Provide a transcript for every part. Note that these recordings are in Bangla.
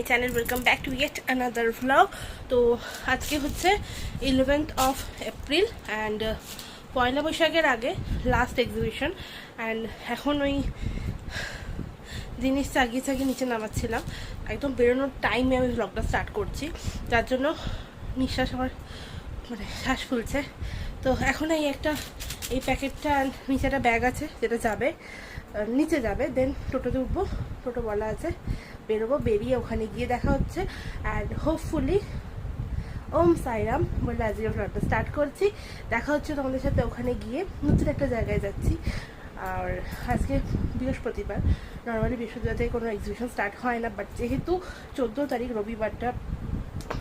Channel welcome back to yet another vlog. তো আজকে হচ্ছে 11th অফ এপ্রিল অ্যান্ড পয়লা বৈশাখের আগে লাস্ট এক্সিবিশন। অ্যান্ড এখন ওই জিনিস চাগিয়ে চাগিয়ে নিচে নামাচ্ছিলাম, একদম বেরোনোর টাইমে আমি ভ্লগটা স্টার্ট করছি, যার জন্য নিঃশ্বাস আমার শ্বাস ফুলছে। তো এখন এই প্যাকেটটা নিচে একটা ব্যাগ আছে যেটা যাবে নিচে যাবে, দেন টোটোতে উঠবো, টোটো বলা আছে, বেরোবো, বেরিয়ে ওখানে গিয়ে দেখা হচ্ছে। অ্যান্ড হোপফুলি ওম সাইরাম বলে আজকে ভ্লগটা স্টার্ট করছি। দেখা হচ্ছে তোমাদের সাথে ওখানে গিয়ে। নতুন একটা জায়গায় যাচ্ছি। আর আজকে বৃহস্পতিবার, নর্মালি বৃহস্পতিবার থেকে কোনো এক্সিবিশন স্টার্ট হয় না, বাট যেহেতু 14 তারিখ রবিবারটা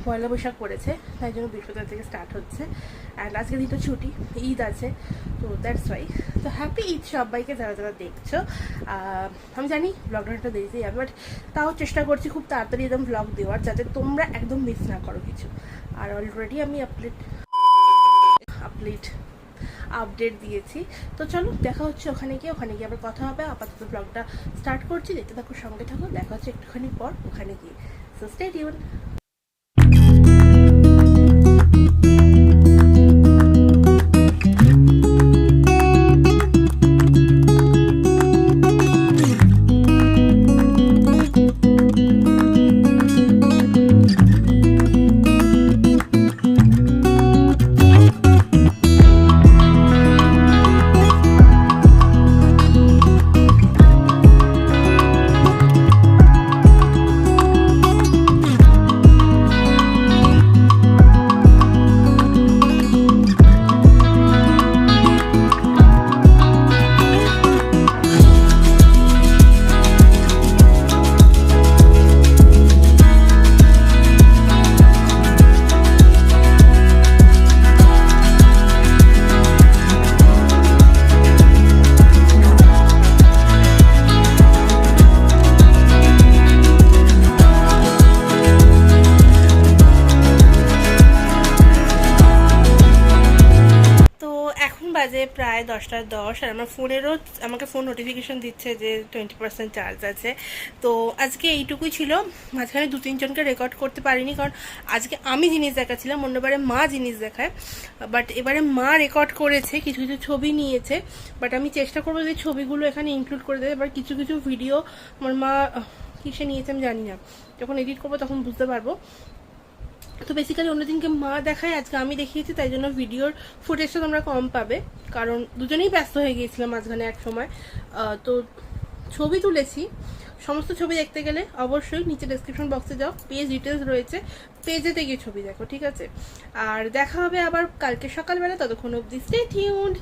পয়লা বৈশাখ পড়েছে, তাই জন্য বৃহস্পতিবার থেকে স্টার্ট হচ্ছে। অ্যান্ড আজকের দিন তো ছুটি, ঈদ আছে, তো দ্যাটস ওয়াই। তো হ্যাপি ঈদ সবাইকে যারা যারা দেখছো। আমি জানি ব্লগটা একটা দেরিতে যাবে, বাট তাও চেষ্টা করছি খুব তাড়াতাড়ি একদম ব্লগ দেওয়ার, যাতে তোমরা একদম মিস না করো কিছু। আর অলরেডি আমি আপডেট দিয়েছি। তো চলো দেখা হচ্ছে ওখানে গিয়ে আবার কথা হবে। আপাতত ব্লগটা স্টার্ট করছি, দেখতে থাকো, সঙ্গে থাকো, দেখা হচ্ছে একটুখানি পর ওখানে গিয়ে। So stay tuned. বাজে প্রায় 10টা 10, আর আমার আমাকে ফোন নোটিফিকেশন দিচ্ছে যে 20% চার্জ আছে। তো আজকে এইটুকুই ছিল। মাঝখানে 2-3 জনকে রেকর্ড করতে পারিনি, কারণ আজকে আমি জিনিস দেখাচ্ছিলাম, অন্যবারে মা জিনিস দেখায়, বাট এবারে মা রেকর্ড করেছে, কিছু কিছু ছবি নিয়েছে। বাট আমি চেষ্টা করবো যে ছবিগুলো এখানে ইনক্লুড করে দেবে। এবার কিছু কিছু ভিডিও আমার মা কিসে নিয়েছে আমি জানি না, যখন এডিট করবো তখন বুঝতে পারবো। তো বেসিক্যালি অন্যদিনকে মা দেখায়, আজকে আমি দেখিয়েছি, তাই জন্য ভিডিওর ফুটেজটা তোমরা কম পাবে, কারণ দুজনেই ব্যস্ত হয়ে গিয়েছিলাম মাঝখানে এক সময়। তো ছবি তুলেছি, সমস্ত ছবি দেখতে গেলে অবশ্যই নিচে ডেসক্রিপশন বক্সে যাও, পেজ ডিটেলস রয়েছে, পেজেতে গিয়ে ছবি দেখো, ঠিক আছে? আর দেখা হবে আবার কালকে সকালবেলা, ততক্ষণ অবধি স্টে টিউনড।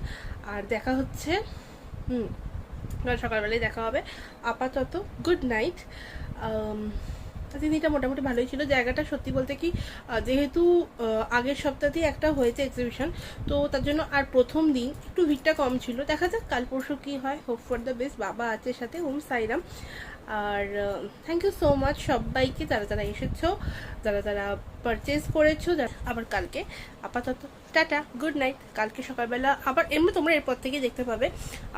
আর দেখা হচ্ছে কাল সকালবেলায় দেখা হবে। আপাতত গুড নাইট। দিনটা মোটামুটি ভালোই ছিল। জায়গাটা সত্যি বলতে কি, যেহেতু আগের সপ্তাহতেই একটা হয়েছে এক্সিবিশন, তো তার জন্য আর প্রথম দিন একটু ভিড়টা কম ছিল। দেখা যাক কাল পরশু কি হয়, হোপ ফর দ্য বেস্ট। বাবা আছে সাথে, ওম সাইরাম। আর থ্যাংক ইউ সো মাচ সবাইকে যারা যারা এসেছো, যারা যারা পারচেজ করেছো। আবার কালকে আপাতত টাটা, গুড নাইট। কালকে সকালবেলা আবার এমনি তোমরা এরপর থেকে দেখতে পাবে।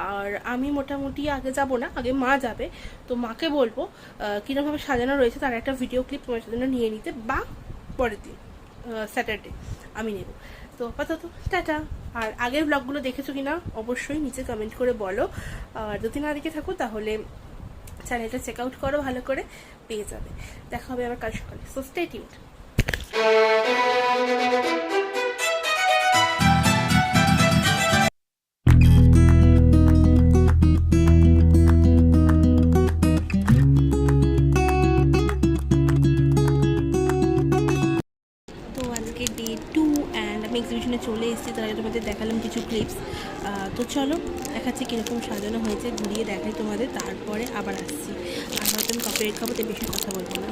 আর আমি মোটামুটি আগে যাব না, আগে মা যাবে। তো মাকে বলবো কীরকমভাবে সাজানো রয়েছে তার একটা ভিডিও ক্লিপ তোমার জন্য নিয়ে নিতে, বা পরের দিন স্যাটারডে আমি নেব। তো আপাতত টাটা। আর আগের ব্লগগুলো দেখেছো কিনা অবশ্যই নিচে কমেন্ট করে বলো। আর যদি না দেখে থাকো তাহলে চ্যানেলটা চেক আউট করো, ভালো করে পেয়ে যাবে। দেখা হবে আবার কাল সকালে। So stay tuned. Day 2 and আমি এক্সিবিশনে চলে এসেছি, তাহলে তোমাদের দেখালাম কিছু ক্লিপস। তো চলো দেখাচ্ছি কীরকম সাজানো হয়েছে, ঘুরিয়ে দেখাই তোমাদের, তারপরে আবার আসছি। আর হয়তো আমি কপিরাইট খাবো, তাই বেশি কথা বলবো না।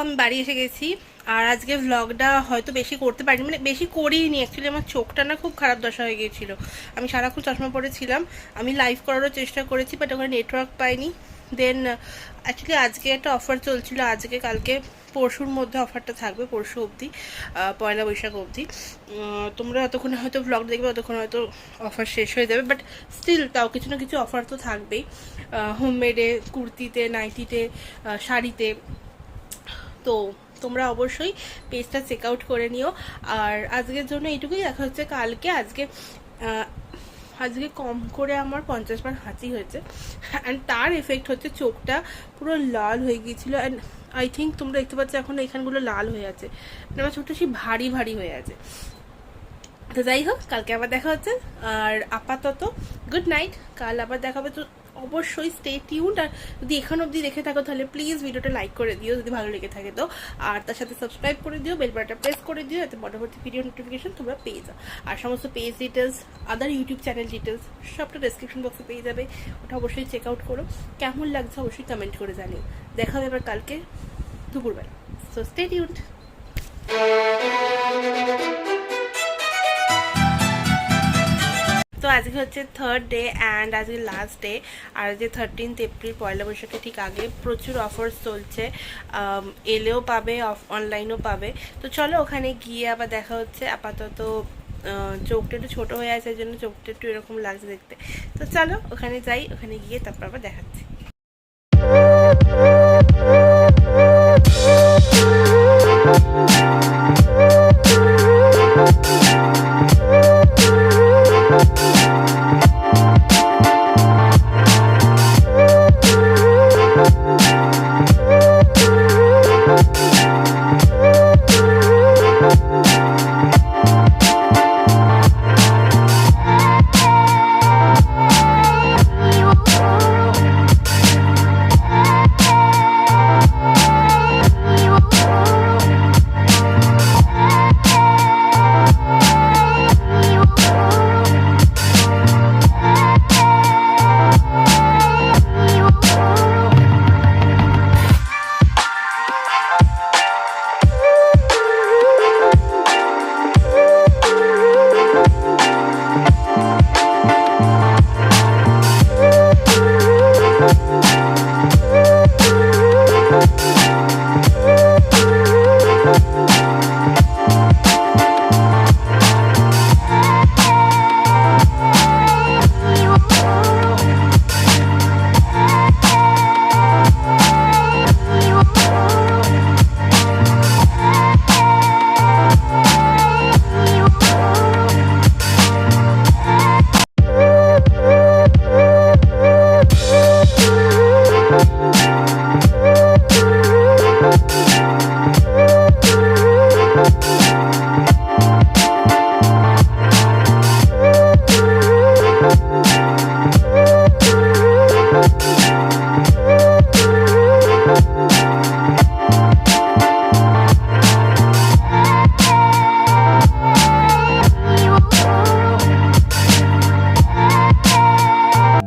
আমি বাড়ি এসে গেছি। আর আজকে ভ্লগটা হয়তো বেশি করতে পারিনি, মানে বেশি করিনি অ্যাকচুয়ালি। আমার চোখটা না খুব খারাপ দশা হয়ে গিয়েছিলো, আমি সারাক্ষণ চশমা পরেছিলাম। আমি লাইভ করারও চেষ্টা করেছি, বাট ওখানে নেটওয়ার্ক পাইনি। দেন অ্যাকচুয়ালি আজকে একটা অফার চলছিল, আজকে কালকে পরশুর মধ্যে অফারটা থাকবে, পরশু অবধি, পয়লা বৈশাখ অবধি। তোমরা যতক্ষণে হয়তো ভ্লগ দেখবে ততক্ষণ হয়তো অফার শেষ হয়ে যাবে, বাট স্টিল তাও কিছু না কিছু অফার তো থাকবেই। হোমমেডে, কুর্তিতে, নাইটিতে, শাড়িতে। তো তোমরা অবশ্যই পেজটা চেক আউট করে নিও। আর আজকের জন্য এইটুকুই, দেখা হচ্ছে কালকে। আজকে কম করে আমার 50 বার হাঁচি হয়েছে, অ্যান্ড তার এফেক্ট হচ্ছে চোখটা পুরো লাল হয়ে গিয়েছিল। অ্যান্ড আই থিঙ্ক তোমরা দেখতে পাচ্ছ এখন এখানগুলো লাল হয়ে আছে, মানে আমার চোখটা সেই ভারী ভারী হয়ে আছে। তো যাই হোক, কালকে আবার দেখা হচ্ছে। আর আপাতত গুড নাইট, কাল আবার দেখা হবে। তো অবশ্যই স্টে টিউনড। আর যদি এখান অবধি দেখে থাকো তাহলে প্লিজ ভিডিওটা লাইক করে দিও যদি ভালো লেগে থাকে তো। আর তার সাথে সাবস্ক্রাইব করে দিও, বেল বাটনটা প্রেস করে দিও, যাতে পরবর্তী ভিডিও নোটিফিকেশন তোমরা পেয়ে যাও। আর সমস্ত পেজ ডিটেলস, আদার ইউটিউব চ্যানেল ডিটেলস সবটা ডেসক্রিপশন বক্সে পেয়ে যাবে, ওটা অবশ্যই চেক আউট করো। কেমন লাগছে অবশ্যই কমেন্ট করে জানিও। দেখা হবে এবার কালকে দুপুরবেলা। So stay tuned. তো আজকে হচ্ছে 3rd ডে অ্যান্ড আজকে লাস্ট ডে। আর যে 13 এপ্রিল পয়লা বৈশাখের ঠিক আগে প্রচুর অফার্স চলছে, এলেও পাবে, অনলাইনও পাবে। তো চলো ওখানে গিয়ে আবার দেখা হচ্ছে। আপাতত চোখটা একটু ছোটো হয়ে আছে, এই জন্য চোখটা একটু এরকম লাগছে দেখতে। তো চলো ওখানে যাই, ওখানে গিয়ে তারপর আবার দেখাচ্ছি।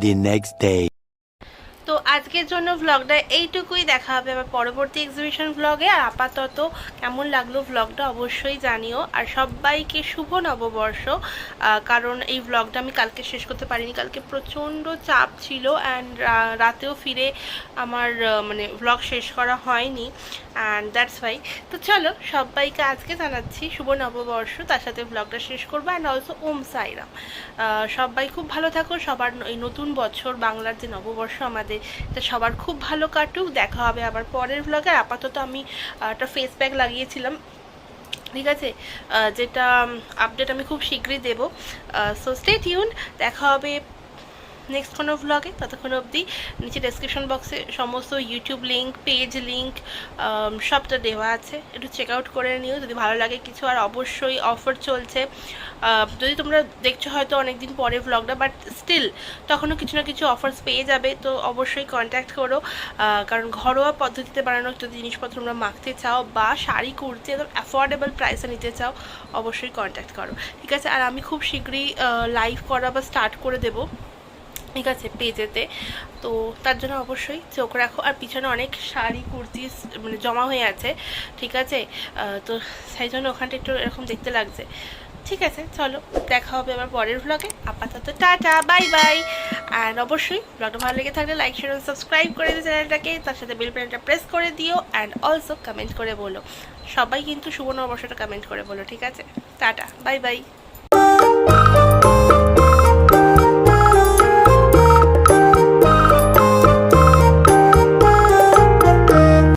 The next day. তো আজকের জন্য ভ্লগটা এইটুকুই, দেখা হবে আবার পরবর্তী এক্সিবিশন ভ্লগে। আর আপাতত কেমন লাগলো ভ্লগটা অবশ্যই জানিও। আর সবাইকে শুভ নববর্ষ। কারণ এই ভ্লগটা আমি কালকে শেষ করতে পারিনি, কালকে প্রচণ্ড চাপ ছিল অ্যান্ড রাতেও ফিরে আমার মানে ভ্লগ শেষ করা হয়নি, অ্যান্ড দ্যাটস ওয়াই। তো চলো সবাইকে আজকে জানাচ্ছি শুভ নববর্ষ, তার সাথে ভ্লগটা শেষ করবো। অ্যান্ড অলসো ওম সাইরাম। সবাই খুব ভালো থাকো, সবার এই নতুন বছর বাংলার যে নববর্ষ আমাদের, তা সবার খুব ভালো কাটুক। দেখা হবে আবার পরের ভ্লগে। আপাতত আমি একটা ফেস প্যাক লাগিয়েছিলাম, ঠিক আছে, যেটা আপডেট আমি খুব শীঘ্রই দেবো। সো স্টে টিউন, দেখা হবে নেক্সট কোনো ভ্লগে। ততক্ষণ অবধি নিচে ডেসক্রিপশন বক্সে সমস্ত ইউটিউব লিঙ্ক, পেজ লিঙ্ক সবটা দেওয়া আছে, একটু চেক আউট করে নিও যদি ভালো লাগে কিছু। আর অবশ্যই অফার চলছে, যদি তোমরা দেখছো হয়তো অনেকদিন পরে ভ্লগটা, বাট স্টিল তখনও কিছু না কিছু অফার্স পেয়ে যাবে। তো অবশ্যই কন্ট্যাক্ট করো, কারণ ঘরোয়া পদ্ধতিতে বানানো যদি জিনিসপত্র তোমরা মাখতে চাও বা শাড়ি কুর্তি একদম অ্যাফোর্ডেবল প্রাইসে নিতে চাও, অবশ্যই কন্ট্যাক্ট করো, ঠিক আছে। আর আমি খুব শীঘ্রই লাইভ করা বা স্টার্ট করে দেবো, ঠিক আছে, পেজেতে। তো তার জন্য অবশ্যই চোখ রাখো। আর পিছনে অনেক শাড়ি কুর্তি মানে জমা হয়ে আছে, ঠিক আছে। তো সেই জন্য ওখানটা একটু এরকম দেখতে লাগছে। ঠিক আছে, চলো দেখা হবে আবার পরের ভ্লগে। আপাতত টাটা, বাই বাই। অ্যান্ড অবশ্যই ব্লগটা ভালো লেগে থাকলে লাইক শেয়ার সাবস্ক্রাইব করে দিও চ্যানেলটাকে, তার সাথে বেল বাটনটা প্রেস করে দিও। অ্যান্ড অলসো কমেন্ট করে বলো, সবাই কিন্তু শুভ নববর্ষটা কমেন্ট করে বলো, ঠিক আছে। Tata, bye bye.